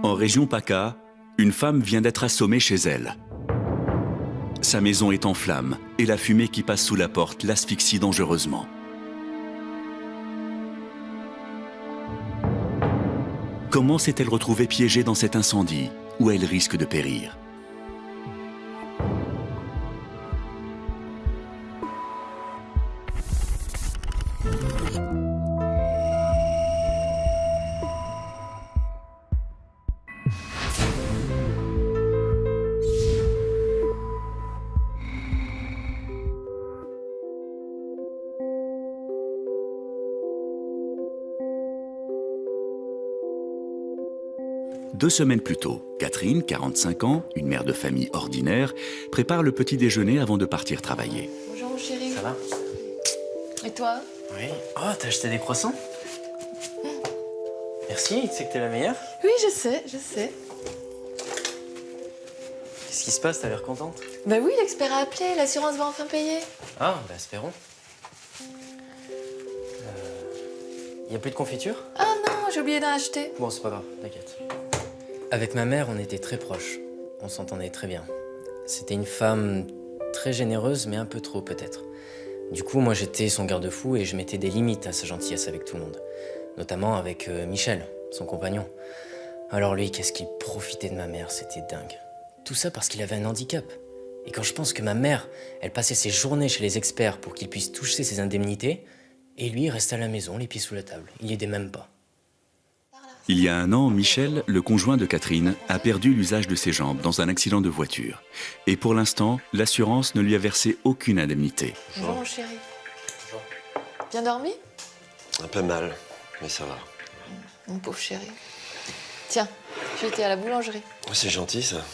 En région PACA, une femme vient d'être assommée chez elle. Sa maison est en flammes et la fumée qui passe sous la porte l'asphyxie dangereusement. Comment s'est-elle retrouvée piégée dans cet incendie où elle risque de périr? Deux semaines plus tôt, Catherine, 45 ans, une mère de famille ordinaire, prépare le petit déjeuner avant de partir travailler. Bonjour mon chéri. Ça va? Et toi? Oui. Oh, t'as acheté des croissants? Merci, tu sais que t'es la meilleure. Oui, je sais, je sais. Qu'est-ce qui se passe? T'as l'air contente? Bah oui, l'expert a appelé, l'assurance va enfin payer. Ah, bah espérons. Y a plus de confiture? Ah non, j'ai oublié d'en acheter. Bon, c'est pas grave, t'inquiète. Avec ma mère, on était très proches. On s'entendait très bien. C'était une femme très généreuse, mais un peu trop peut-être. Du coup, moi j'étais son garde-fou et je mettais des limites à sa gentillesse avec tout le monde. Notamment avec Michel, son compagnon. Alors lui, qu'est-ce qu'il profitait de ma mère, c'était dingue. Tout ça parce qu'il avait un handicap. Et quand je pense que ma mère, elle passait ses journées chez les experts pour qu'il puisse toucher ses indemnités, et lui, il restait à la maison, les pieds sous la table. Il n'y aidait même pas. Il y a un an, Michel, le conjoint de Catherine, a perdu l'usage de ses jambes dans un accident de voiture. Et pour l'instant, l'assurance ne lui a versé aucune indemnité. Bonjour mon chéri. Bonjour. Bien dormi? Un peu mal, mais ça va. Mon pauvre chéri. Tiens, j'étais à la boulangerie. Oh, c'est gentil, ça.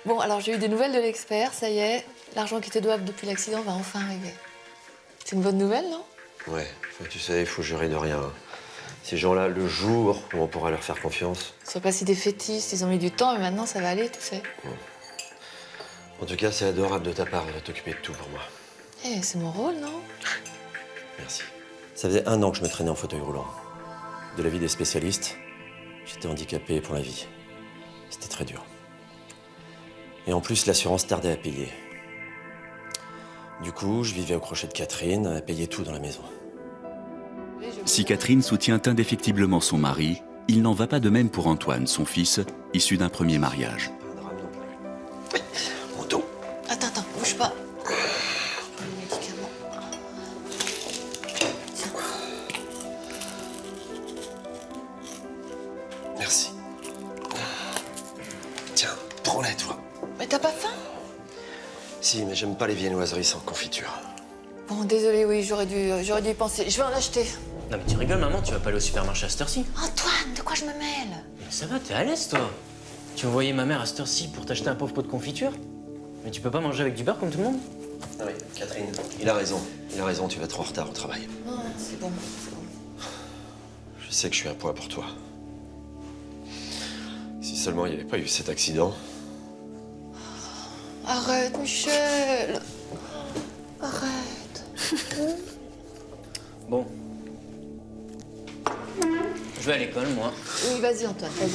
Bon, alors j'ai eu des nouvelles de l'expert, ça y est. L'argent qu'ils te doivent depuis l'accident va enfin arriver. C'est une bonne nouvelle, non? Ouais, tu sais, il faut jurer de rien. Ces gens-là, le jour où on pourra leur faire confiance. Sois pas si défaitiste, ils ont mis du temps, mais maintenant ça va aller, tu sais. En tout cas, c'est adorable de ta part de t'occuper de tout pour moi. Eh, c'est mon rôle, non? Merci. Ça faisait 1 an que je me traînais en fauteuil roulant. De l'avis des spécialistes, j'étais handicapé pour la vie. C'était très dur. Et en plus, l'assurance tardait à payer. Du coup, je vivais au crochet de Catherine, elle payait tout dans la maison. Si Catherine soutient indéfectiblement son mari, il n'en va pas de même pour Antoine, son fils, issu d'un premier mariage. Pas un drame non plus. Mon dos. Attends, bouge pas. Les médicaments. Tiens. Merci. Tiens, prends-la, toi. Mais t'as pas faim? Si, mais j'aime pas les viennoiseries sans confiture. Bon, désolé, oui, j'aurais dû y penser. Je vais en acheter. Non mais tu rigoles, maman, tu vas pas aller au supermarché à cette heure-ci? Antoine, de quoi je me mêle? Mais ça va, t'es à l'aise, toi. Tu envoyais ma mère à cette heure-ci pour t'acheter un pauvre pot de confiture? Mais tu peux pas manger avec du beurre comme tout le monde? Non mais, Catherine, il a raison. Il a raison, tu vas trop en retard au travail. Non, c'est bon, c'est bon. Je sais que je suis un poids pour toi. Si seulement il n'y avait pas eu cet accident. Arrête, Michel. Arrête. Bon. Je vais à l'école, moi. Oui, vas-y, Antoine, vas-y.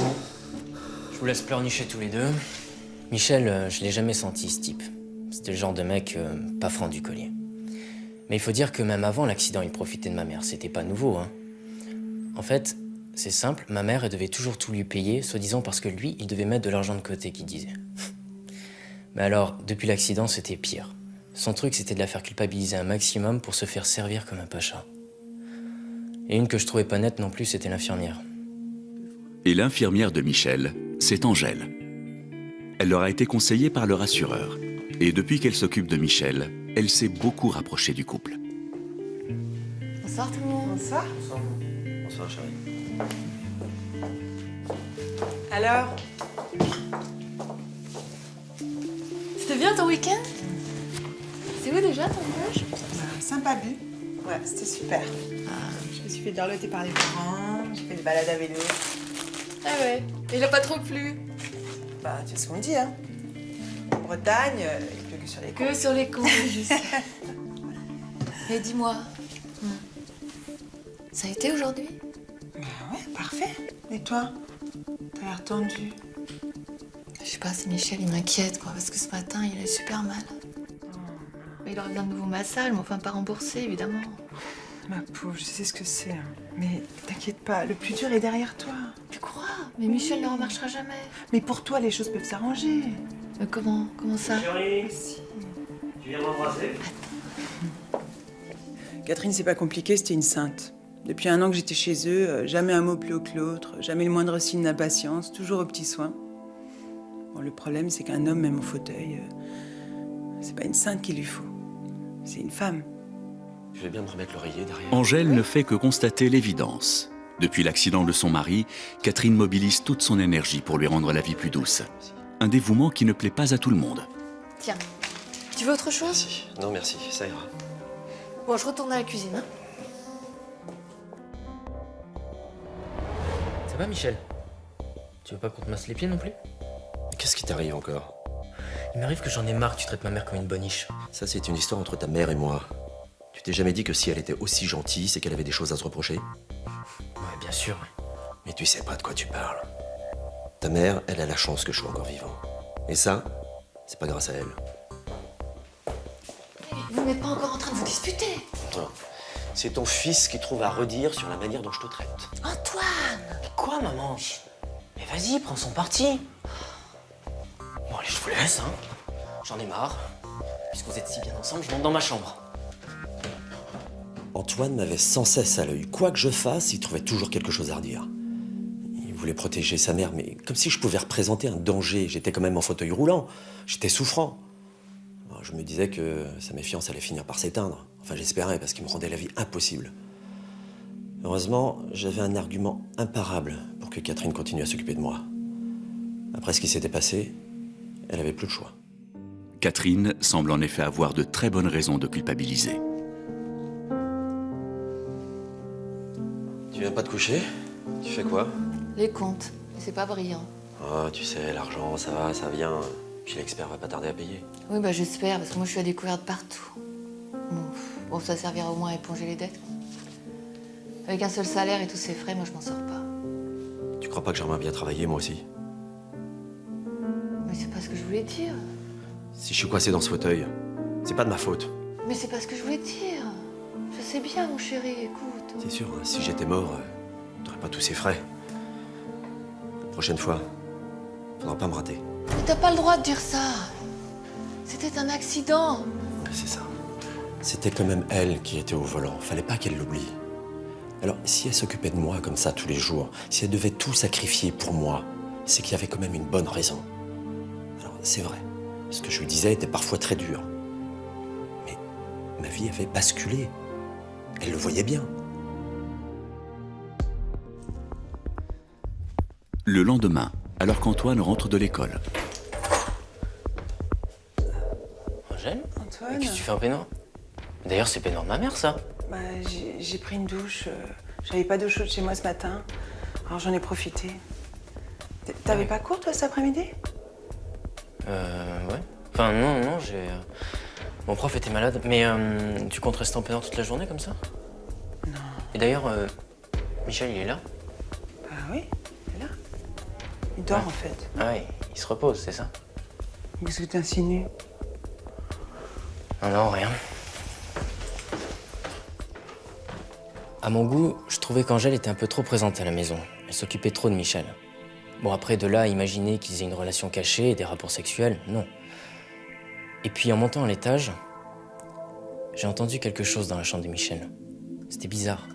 Je vous laisse pleurnicher tous les deux. Michel, je l'ai jamais senti, ce type. C'était le genre de mec pas franc du collier. Mais il faut dire que même avant l'accident, il profitait de ma mère. C'était pas nouveau, hein. En fait, c'est simple, ma mère, elle devait toujours tout lui payer, soi-disant parce que lui, il devait mettre de l'argent de côté, qu'il disait. Mais alors, depuis l'accident, c'était pire. Son truc, c'était de la faire culpabiliser un maximum pour se faire servir comme un pacha. Et une que je trouvais pas nette non plus, c'était l'infirmière. Et l'infirmière de Michel, c'est Angèle. Elle leur a été conseillée par leur assureur. Et depuis qu'elle s'occupe de Michel, elle s'est beaucoup rapprochée du couple. Bonsoir tout le monde. Bonsoir. Bonsoir, chérie. Alors, C'était bien ton week-end? C'est où déjà ton village? sympa bu. Ouais, c'était super. Je me suis fait dorloter par les parents, j'ai fait des balades à vélo. Ah ouais, il a pas trop plu. Bah, tu sais ce qu'on dit, hein. En Bretagne, il pleut que sur les Que côtes. sur les cons, je sais. Et dis-moi, ça a été aujourd'hui? Ouais, parfait. Et toi? T'as l'air tendu. Je sais pas, c'est Michel, il m'inquiète, quoi, parce que ce matin, il a eu super mal. Mais il aurait besoin de nouveaux massages, mais enfin pas remboursés, évidemment. Ma pauvre, je sais ce que c'est. Mais t'inquiète pas, le plus dur est derrière toi. Tu crois? Mais Michel ne remarchera jamais. Mais pour toi, les choses peuvent s'arranger. Mais comment ça? Chérie, Si. tu viens m'embrasser? Catherine, c'est pas compliqué, c'était une sainte. Depuis 1 an que j'étais chez eux, jamais un mot plus haut que l'autre, jamais le moindre signe d'impatience, toujours aux petits soins. Bon, le problème, c'est qu'un homme, même au fauteuil, c'est pas une sainte qu'il lui faut. C'est une femme. Je vais bien me remettre l'oreiller derrière. Angèle ne fait que constater l'évidence. Depuis l'accident de son mari, Catherine mobilise toute son énergie pour lui rendre la vie plus douce. Un dévouement qui ne plaît pas à tout le monde. Tiens, tu veux autre chose? Merci. Non, merci, ça ira. Bon, je retourne à la cuisine, hein. Ça va, Michel? Tu veux pas qu'on te masse les pieds non plus? Qu'est-ce qui t'arrive encore? Il m'arrive que j'en ai marre que tu traites ma mère comme une boniche. Ça, c'est une histoire entre ta mère et moi. Tu t'es jamais dit que si elle était aussi gentille, c'est qu'elle avait des choses à se reprocher? Ouais, bien sûr. Mais tu sais pas de quoi tu parles. Ta mère, elle a la chance que je sois encore vivant. Et ça, c'est pas grâce à elle. Vous n'êtes pas encore en train de vous disputer. Non. C'est ton fils qui trouve à redire sur la manière dont je te traite. Antoine! Quoi, maman? Mais vas-y, prends son parti. Bon, allez, je vous laisse, hein. J'en ai marre. Puisque vous êtes si bien ensemble, je monte dans ma chambre. Antoine m'avait sans cesse à l'œil. Quoi que je fasse, il trouvait toujours quelque chose à redire. Il voulait protéger sa mère, mais comme si je pouvais représenter un danger. J'étais quand même en fauteuil roulant. J'étais souffrant. Alors, je me disais que sa méfiance allait finir par s'éteindre. Enfin, j'espérais, parce qu'il me rendait la vie impossible. Heureusement, j'avais un argument imparable pour que Catherine continue à s'occuper de moi. Après ce qui s'était passé, elle avait plus le choix. Catherine semble en effet avoir de très bonnes raisons de culpabiliser. Tu viens pas te coucher? Tu fais quoi? Les comptes, mais c'est pas brillant. Ah, tu sais, l'argent, ça va, ça vient. Puis l'expert va pas tarder à payer. Oui, bah j'espère, parce que moi je suis à découvert de partout. Bon, ça servira au moins à éponger les dettes, quoi. Avec un seul salaire et tous ces frais, moi je m'en sors pas. Tu crois pas que j'aimerais bien travailler, moi aussi? Mais c'est pas ce que je voulais dire. Si je suis coincé dans ce fauteuil, c'est pas de ma faute. Mais c'est pas ce que je voulais dire. Je sais bien, mon chéri, écoute. C'est sûr, hein, si j'étais mort, t'aurais pas tous ces frais. La prochaine fois, faudra pas me rater. Mais t'as pas le droit de dire ça. C'était un accident. Ouais, c'est ça. C'était quand même elle qui était au volant. Fallait pas qu'elle l'oublie. Alors, si elle s'occupait de moi comme ça tous les jours, si elle devait tout sacrifier pour moi, c'est qu'il y avait quand même une bonne raison. Alors, c'est vrai, ce que je lui disais était parfois très dur. Mais ma vie avait basculé. Elle le voyait bien. Le lendemain, alors qu'Antoine rentre de l'école, Angèle? Antoine, Qu'est-ce que tu fais en peignoir? D'ailleurs, c'est peignoir de ma mère, ça. bah, j'ai pris une douche. J'avais pas d'eau chaude chez moi ce matin. Alors j'en ai profité. T'avais pas cours, toi, cet après-midi? Ouais. Enfin, non, j'ai... Mon prof était malade, mais tu comptes rester en peignoir toute la journée, comme ça? Non. Et d'ailleurs, Michel, il est là? Ah oui, il est là. Il dort, Ouais. en fait. Ah oui, il se repose, c'est ça? Qu'est-ce que t'insinues? Non, rien. À mon goût, je trouvais qu'Angèle était un peu trop présente à la maison. Elle s'occupait trop de Michel. Bon, après, de là à imaginer qu'ils aient une relation cachée et des rapports sexuels, non. Et puis, en montant à l'étage, j'ai entendu quelque chose dans la chambre de Michel. C'était bizarre.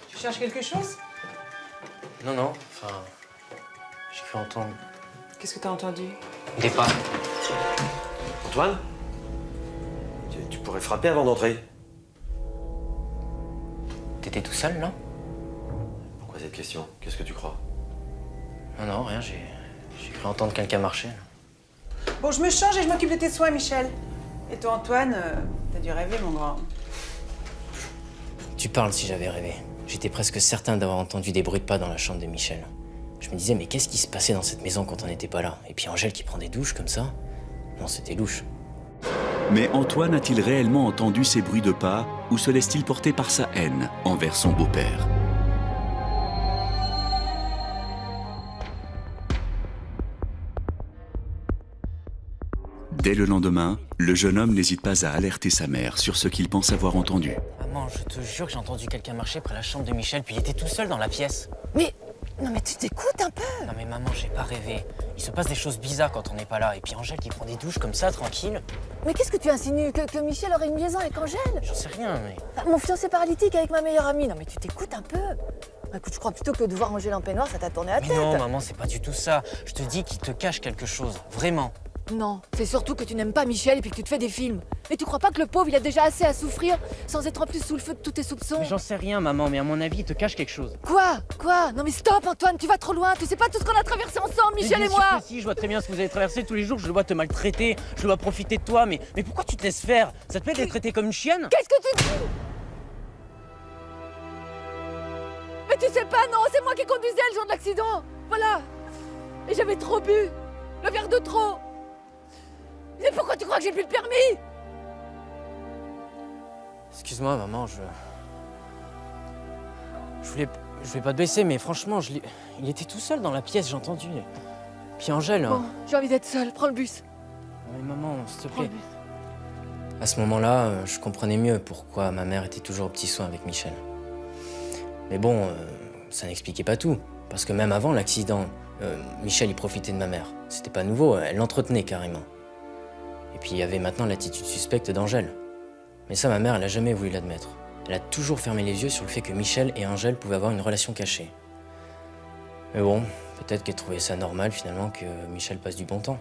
Tu cherches quelque chose? Non, enfin... J'ai cru entendre Qu'est-ce que t'as entendu? des pas. Antoine? Tu pourrais frapper avant d'entrer. T'étais tout seul, non? Pourquoi cette question? Qu'est-ce que tu crois? Non, rien, j'ai cru entendre quelqu'un marcher. Bon, je me change et je m'occupe de tes soins, Michel. Et toi, Antoine, t'as dû rêver, mon grand. Tu parles si j'avais rêvé. J'étais presque certain d'avoir entendu des bruits de pas dans la chambre de Michel. Je me disais, mais qu'est-ce qui se passait dans cette maison quand on n'était pas là? Et puis Angèle qui prend des douches comme ça? Non, c'était louche. Mais Antoine a-t-il réellement entendu ces bruits de pas ou se laisse-t-il porter par sa haine envers son beau-père? Dès le lendemain, le jeune homme n'hésite pas à alerter sa mère sur ce qu'il pense avoir entendu. Maman, je te jure que j'ai entendu quelqu'un marcher près de la chambre de Michel, puis il était tout seul dans la pièce. Mais, non mais tu t'écoutes un peu. Non mais maman, j'ai pas rêvé. Il se passe des choses bizarres quand on n'est pas là. Et puis Angèle qui prend des douches comme ça, tranquille. Mais qu'est-ce que tu insinues que Michel aurait une liaison avec Angèle? J'en sais rien, mais... Mon fiancé paralytique avec ma meilleure amie. Non mais tu t'écoutes un peu. Écoute, je crois plutôt que de voir Angèle en peignoir, ça t'a tourné la Mais tête. non, maman, c'est pas du tout ça. Je te dis qu'il te cache quelque chose, vraiment. Non, c'est surtout que tu n'aimes pas Michel et puis que tu te fais des films. Mais tu crois pas que le pauvre, il a déjà assez à souffrir sans être en plus sous le feu de tous tes soupçons? Mais j'en sais rien, maman, mais à mon avis, il te cache quelque chose. Quoi? Non mais stop Antoine, tu vas trop loin. Tu sais pas tout ce qu'on a traversé ensemble, Michel Mais et bien moi. sûr que si, je vois très bien ce que vous avez traversé tous les jours, je le vois te maltraiter, je le vois profiter de toi, mais pourquoi tu te laisses faire? Ça te plaît d'être traité comme une chienne? Qu'est-ce que tu dis? Mais tu sais pas, non, c'est moi qui conduisais le jour de l'accident. Voilà. Et j'avais trop bu. Le verre de trop. Mais pourquoi tu crois que j'ai plus le permis? Excuse-moi, maman, je voulais pas te baisser, mais franchement, il était tout seul dans la pièce, j'ai entendu. Puis Angèle... Bon, j'ai envie d'être seule, prends le bus. Mais maman, s'il te Prends le plaît. bus. À ce moment-là, je comprenais mieux pourquoi ma mère était toujours aux petits soins avec Michel. Mais bon, ça n'expliquait pas tout. Parce que même avant l'accident, Michel y profitait de ma mère. C'était pas nouveau, elle l'entretenait carrément. Et puis il y avait maintenant l'attitude suspecte d'Angèle. Mais ça, ma mère, elle a jamais voulu l'admettre. Elle a toujours fermé les yeux sur le fait que Michel et Angèle pouvaient avoir une relation cachée. Mais bon, peut-être qu'elle trouvait ça normal finalement que Michel passe du bon temps.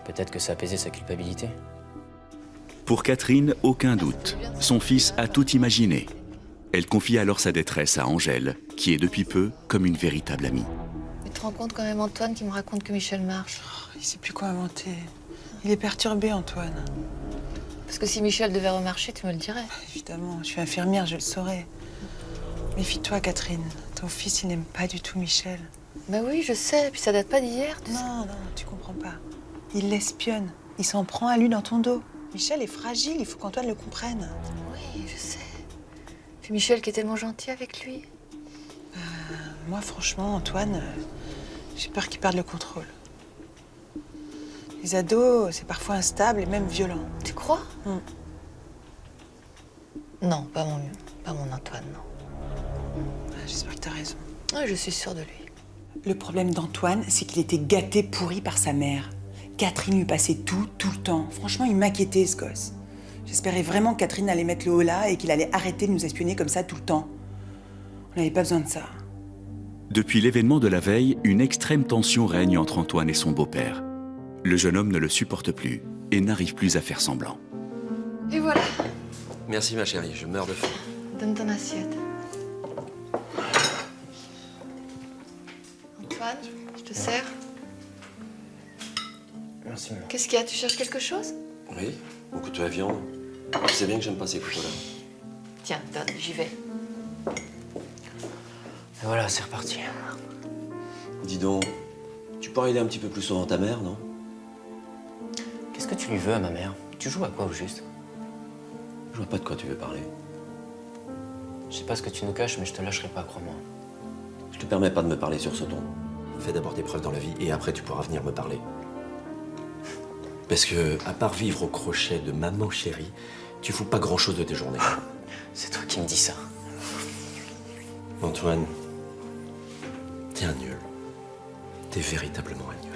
Peut-être que ça apaisait sa culpabilité. Pour Catherine, aucun doute. Son fils a tout imaginé. Elle confie alors sa détresse à Angèle, qui est depuis peu comme une véritable amie. Mais tu te rends compte quand même, Antoine, qui me raconte que Michel marche? Il sait plus quoi inventer. Il est perturbé, Antoine. Parce que si Michel devait remarcher, tu me le dirais. Évidemment, je suis infirmière, je le saurais. Méfie-toi, Catherine. Ton fils, il n'aime pas du tout Michel. Bah oui, je sais, puis ça date pas d'hier, tu sais. Non, tu comprends pas. Il l'espionne. Il s'en prend à lui dans ton dos. Michel est fragile, il faut qu'Antoine le comprenne. Oui, je sais. Puis Michel qui est tellement gentil avec lui. Moi, franchement, Antoine, j'ai peur qu'il perde le contrôle. Les ados, c'est parfois instable et même violent. Tu crois? Mm. Non, pas mon Antoine, non. J'espère que t'as raison. Ouais, je suis sûre de lui. Le problème d'Antoine, c'est qu'il était gâté pourri par sa mère. Catherine lui passait tout le temps. Franchement, il m'inquiétait, ce gosse. J'espérais vraiment que Catherine allait mettre le haut là et qu'il allait arrêter de nous espionner comme ça tout le temps. On n'avait pas besoin de ça. Depuis l'événement de la veille, une extrême tension règne entre Antoine et son beau-père. Le jeune homme ne le supporte plus et n'arrive plus à faire semblant. Et voilà, Merci ma chérie, je meurs de faim. donne ton assiette. Antoine, je te sers. Merci, maman. Qu'est-ce qu'il y a? Tu cherches quelque chose? Oui, mon couteau à viande. Tu sais bien que j'aime pas ces couteaux-là. Tiens, donne, j'y vais. Et voilà, c'est reparti. Dis donc, tu pourrais aider un petit peu plus souvent ta mère, non? Qu'est-ce que tu lui veux à ma mère? Tu joues à quoi au juste? Je vois pas de quoi tu veux parler. Je sais pas ce que tu nous caches, mais je te lâcherai pas, crois-moi. Je te permets pas de me parler sur ce ton. Fais d'abord tes preuves dans la vie et après tu pourras venir me parler. Parce que, à part vivre au crochet de maman chérie, tu fous pas grand-chose de tes journées. C'est toi qui me dis ça. Antoine, t'es un nul. T'es véritablement un nul.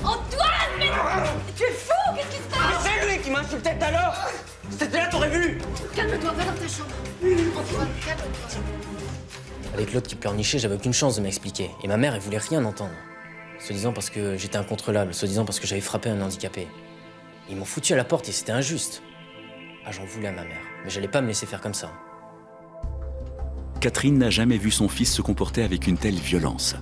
Antoine, mais tu es fou? Qu'est-ce qui se passe? C'est lui qui m'a insulté tout à l'heure! C'était là, t'aurais vu! Calme-toi, va dans ta chambre. Antoine, calme-toi. Avec l'autre qui pleurnichait, j'avais aucune chance de m'expliquer. Et ma mère, elle voulait rien entendre. Se disant parce que j'étais incontrôlable, se disant parce que j'avais frappé un handicapé. Ils m'ont foutu à la porte et c'était injuste. Ah, j'en voulais à ma mère, mais j'allais pas me laisser faire comme ça. Catherine n'a jamais vu son fils se comporter avec une telle violence.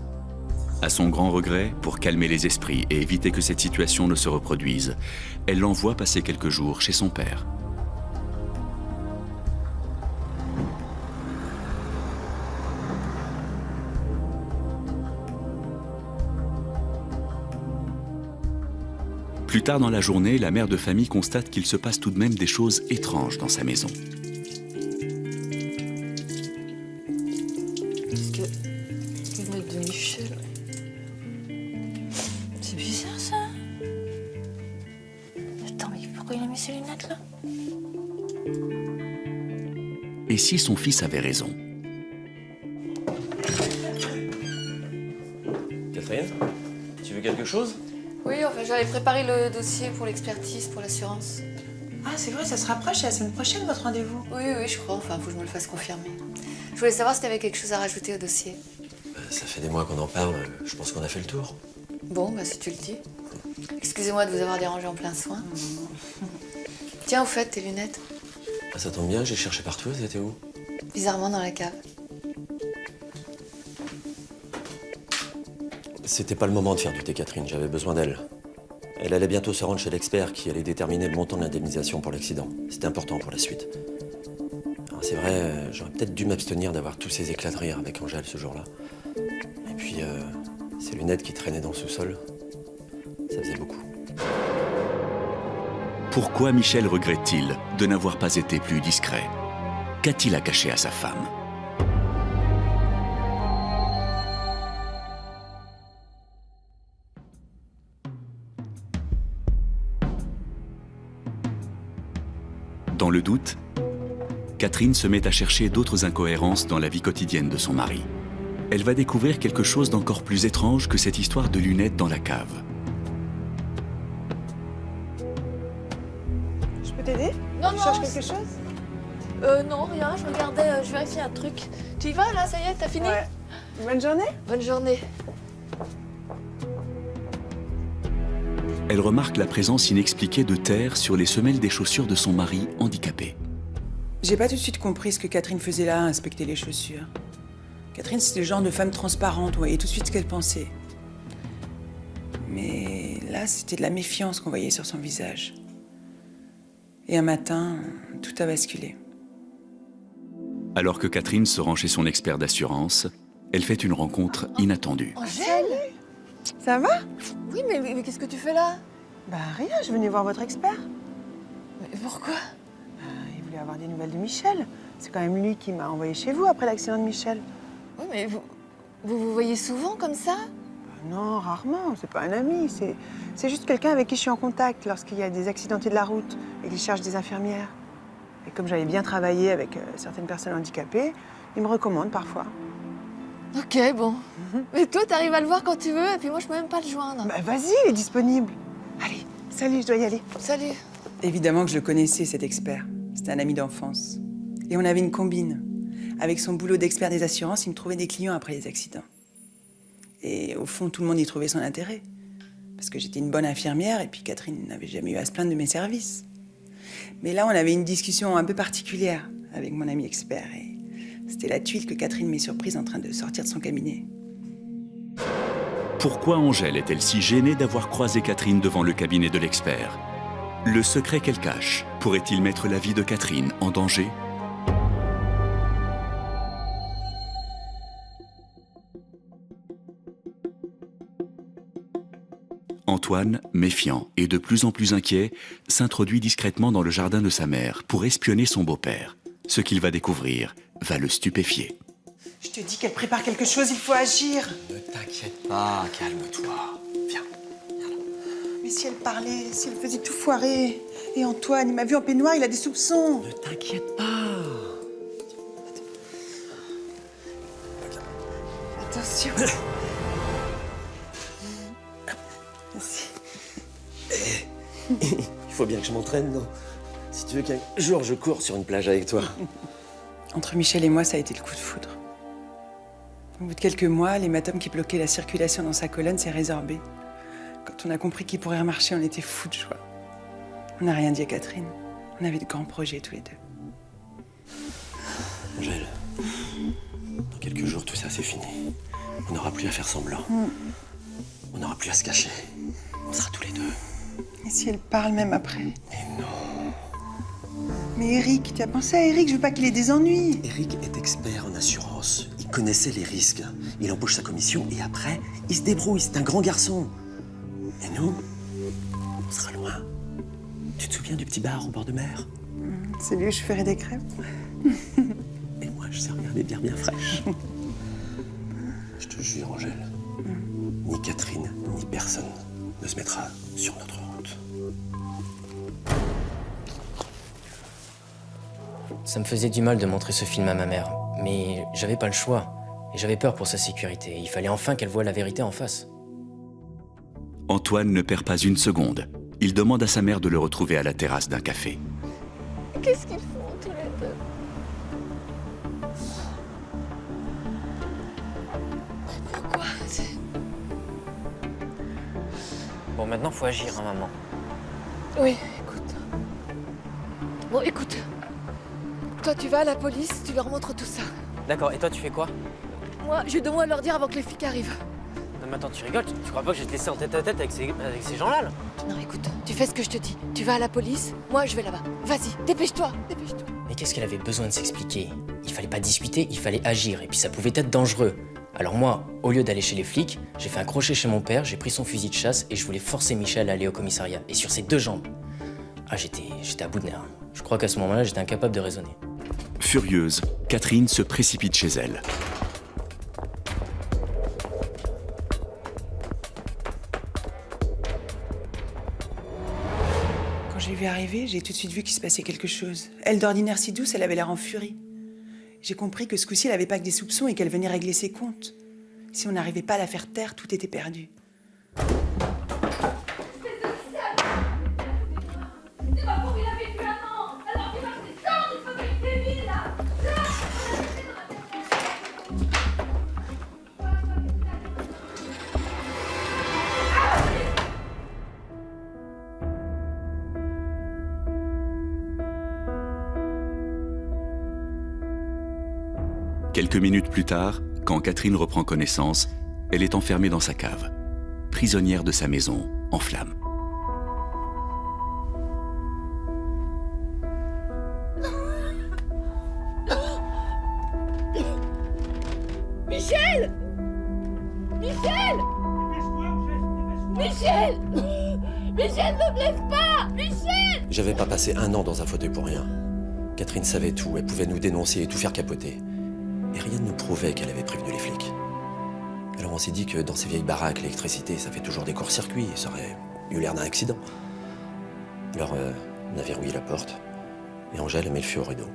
À son grand regret, pour calmer les esprits et éviter que cette situation ne se reproduise, elle l'envoie passer quelques jours chez son père. Plus tard dans la journée, la mère de famille constate qu'il se passe tout de même des choses étranges dans sa maison. Lunette de Michel. C'est bizarre ça. Attends, mais pourquoi il a mis ses lunettes là? Et si son fils avait raison? Catherine, tu veux quelque chose? Oui, enfin j'avais préparé le dossier pour l'expertise, pour l'assurance. Ah, c'est vrai, ça se rapproche, c'est la semaine prochaine votre rendez-vous. Oui, je crois. Enfin, faut que je me le fasse confirmer. Je voulais savoir si tu avais quelque chose à rajouter au dossier. Ça fait des mois qu'on en parle, je pense qu'on a fait le tour. Bon, bah si tu le dis. Excusez-moi de vous avoir dérangé en plein soin. Tiens, au fait, tes lunettes. Ah, ça tombe bien, j'ai cherché partout, elles étaient où? Bizarrement dans la cave. C'était pas le moment de faire douter Catherine, j'avais besoin d'elle. Elle allait bientôt se rendre chez l'expert qui allait déterminer le montant de l'indemnisation pour l'accident. C'était important pour la suite. Alors c'est vrai, j'aurais peut-être dû m'abstenir d'avoir tous ces éclats de rire avec Angèle ce jour-là. Et puis, ces lunettes qui traînaient dans le sous-sol, ça faisait beaucoup. Pourquoi Michel regrette-t-il de n'avoir pas été plus discret? Qu'a-t-il à cacher à sa femme? Dans le doute, Catherine se met à chercher d'autres incohérences dans la vie quotidienne de son mari. Elle va découvrir quelque chose d'encore plus étrange que cette histoire de lunettes dans la cave. Je peux t'aider? Non, Tu non, cherches quelque chose? Non, rien, je regardais, je vérifiais un truc. Tu y vas là, ça y est, t'as fini? Ouais. Bonne journée? Bonne journée. Elle remarque la présence inexpliquée de terre sur les semelles des chaussures de son mari handicapé. J'ai pas tout de suite compris ce que Catherine faisait là, à inspecter les chaussures. Catherine, c'était le genre de femme transparente, on voyait tout de suite ce qu'elle pensait. Mais là, c'était de la méfiance qu'on voyait sur son visage. Et un matin, tout a basculé. Alors que Catherine se rend chez son expert d'assurance, elle fait une rencontre inattendue. Angèle? Ça va? Oui, mais qu'est-ce que tu fais là? Bah rien, je venais voir votre expert. Mais pourquoi? Il voulait avoir des nouvelles de Michel. C'est quand même lui qui m'a envoyé chez vous après l'accident de Michel. Oui, mais vous voyez souvent comme ça? Non, rarement, c'est pas un ami. C'est juste quelqu'un avec qui je suis en contact lorsqu'il y a des accidentés de la route et qu'il cherche des infirmières. Et comme j'avais bien travaillé avec certaines personnes handicapées, il me recommande parfois. Ok, bon. Mais toi, t'arrives à le voir quand tu veux, et puis moi, je peux même pas le joindre. Bah vas-y, il est disponible. Allez, salut, je dois y aller. Salut. Évidemment que je le connaissais, cet expert. C'était un ami d'enfance. Et on avait une combine. Avec son boulot d'expert des assurances, il me trouvait des clients après les accidents. Et au fond, tout le monde y trouvait son intérêt. Parce que j'étais une bonne infirmière, et puis Catherine n'avait jamais eu à se plaindre de mes services. Mais là, on avait une discussion un peu particulière avec mon ami expert. Et c'était la tuile que Catherine m'est surprise en train de sortir de son cabinet. Pourquoi Angèle est-elle si gênée d'avoir croisé Catherine devant le cabinet de l'expert? Le secret qu'elle cache pourrait-il mettre la vie de Catherine en danger? Antoine, méfiant et de plus en plus inquiet, s'introduit discrètement dans le jardin de sa mère pour espionner son beau-père. Ce qu'il va découvrir va le stupéfier. Je te dis qu'elle prépare quelque chose, il faut agir. Ne t'inquiète pas, calme-toi. Viens, viens là. Mais si elle parlait, si elle faisait tout foirer. Et Antoine, il m'a vu en peignoir, il a des soupçons. Ne t'inquiète pas. Attention. Merci. Il faut bien que je m'entraîne, non? Si tu veux qu'un jour je cours sur une plage avec toi. Entre Michel et moi, ça a été le coup de foudre. Au bout de quelques mois, l'hématome qui bloquait la circulation dans sa colonne s'est résorbé. Quand on a compris qu'il pourrait remarcher, on était fous de joie. On n'a rien dit à Catherine. On avait de grands projets tous les deux. Angèle, dans quelques jours, tout ça, c'est fini. On n'aura plus à faire semblant. On n'aura plus à se cacher. On sera tous les deux. Et si elle parle même après? Mais non. Mais Eric, tu as pensé à Eric? Je veux pas qu'il ait des ennuis. Eric est expert en assurance. Il connaissait les risques. Il embauche sa commission et après, il se débrouille. C'est un grand garçon. Et nous, on sera loin. Tu te souviens du petit bar au bord de mer? C'est lui où je ferai des crêpes. Et moi, je servirai des bières bien fraîches. Je te jure, Angèle, ni Catherine, ni personne ne se mettra sur notre route. Ça me faisait du mal de montrer ce film à ma mère, mais j'avais pas le choix. Et j'avais peur pour sa sécurité. Il fallait enfin qu'elle voie la vérité en face. Antoine ne perd pas une seconde. Il demande à sa mère de le retrouver à la terrasse d'un café. Qu'est-ce qu'ils font tous les deux? Mais pourquoi? Bon, maintenant, faut agir, hein, maman. Oui, écoute. Bon, écoute. Toi, tu vas à la police, tu leur montres tout ça. D'accord, et toi, tu fais quoi? Moi, j'ai 2 mois à leur dire avant que les flics arrivent. Non, mais attends, tu rigoles? Tu crois pas que je vais te laisser en tête-à-tête avec ces gens-là, là? Non, écoute, tu fais ce que je te dis. Tu vas à la police, moi, je vais là-bas. Vas-y, dépêche-toi, dépêche-toi. Mais qu'est-ce qu'elle avait besoin de s'expliquer? Il fallait pas discuter, il fallait agir, et puis ça pouvait être dangereux. Alors moi, au lieu d'aller chez les flics, j'ai fait un crochet chez mon père, j'ai pris son fusil de chasse et je voulais forcer Michel à aller au commissariat. Et sur ses 2 jambes. Ah, j'étais à bout de nerfs. Je crois qu'à ce moment-là, j'étais incapable de raisonner. Furieuse, Catherine se précipite chez elle. Quand j'ai vu arriver, j'ai tout de suite vu qu'il se passait quelque chose. Elle, d'ordinaire si douce, elle avait l'air en furie. J'ai compris que ce coup-ci, elle n'avait pas que des soupçons et qu'elle venait régler ses comptes. Si on n'arrivait pas à la faire taire, tout était perdu. C'est pas pour il a vécu un an. Alors tu vas te sortir de ce truc débile là. Quelques minutes plus tard, quand Catherine reprend connaissance, elle est enfermée dans sa cave, prisonnière de sa maison en flammes. Michel! Michel! Michel! Michel, ne blesse pas! Michel! J'avais pas passé 1 an dans un fauteuil pour rien. Catherine savait tout, elle pouvait nous dénoncer et tout faire capoter. Et rien ne nous prouvait qu'elle avait prévenu les flics. Alors on s'est dit que dans ces vieilles baraques, l'électricité, ça fait toujours des courts-circuits et ça aurait eu l'air d'un accident. Alors on a verrouillé la porte et Angèle a mis le feu au rideau.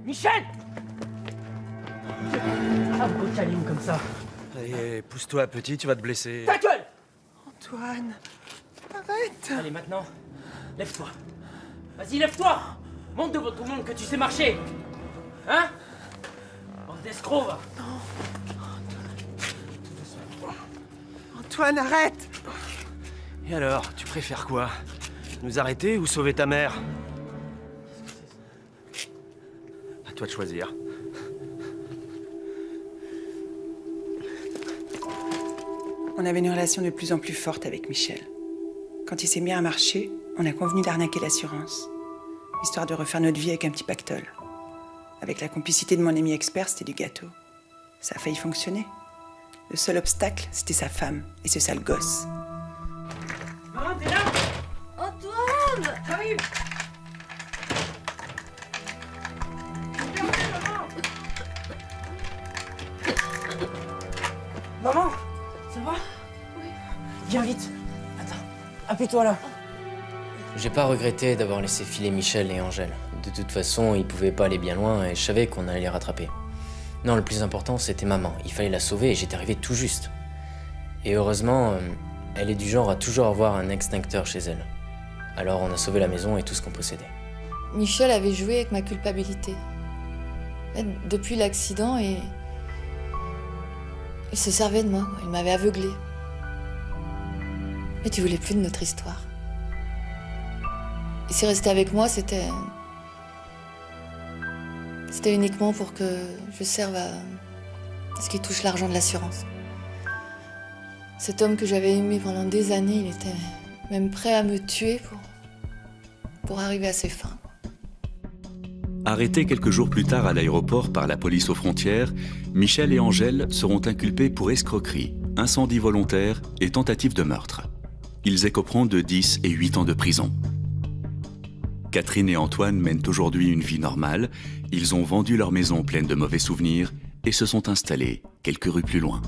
Michel! Ah, pourquoi câline comme ça? Allez, pousse-toi, petit, tu vas te blesser. Ta gueule! Antoine, arrête! Allez, maintenant, lève-toi. Vas-y, lève-toi! Montre devant tout le monde que tu sais marcher. Hein? Bande d'escrocs, va. Antoine, arrête! Et alors, tu préfères quoi? Nous arrêter ou sauver ta mère? À toi de choisir. On avait une relation de plus en plus forte avec Michel. Quand il s'est mis à marcher, on a convenu d'arnaquer l'assurance, histoire de refaire notre vie avec un petit pactole. Avec la complicité de mon ami expert, c'était du gâteau. Ça a failli fonctionner. Le seul obstacle, c'était sa femme et ce sale gosse. Maman, t'es là? Antoine! J'arrive! Maman, ça va? Oui. Viens vite. Attends, appuie-toi là. J'ai pas regretté d'avoir laissé filer Michel et Angèle. De toute façon, ils pouvaient pas aller bien loin et je savais qu'on allait les rattraper. Non, le plus important, c'était maman. Il fallait la sauver et j'étais arrivé tout juste. Et heureusement, elle est du genre à toujours avoir un extincteur chez elle. Alors on a sauvé la maison et tout ce qu'on possédait. Michel avait joué avec ma culpabilité. Depuis l'accident, et il se servait de moi. Il m'avait aveuglée. Mais tu voulais plus de notre histoire. Et s'il restait avec moi, c'était uniquement pour que je serve à ce qui touche l'argent de l'assurance. Cet homme que j'avais aimé pendant des années, il était même prêt à me tuer pour arriver à ses fins. Arrêtés quelques jours plus tard à l'aéroport par la police aux frontières, Michel et Angèle seront inculpés pour escroquerie, incendie volontaire et tentative de meurtre. Ils écoperont de 10 et 8 ans de prison. Catherine et Antoine mènent aujourd'hui une vie normale. Ils ont vendu leur maison pleine de mauvais souvenirs et se sont installés quelques rues plus loin.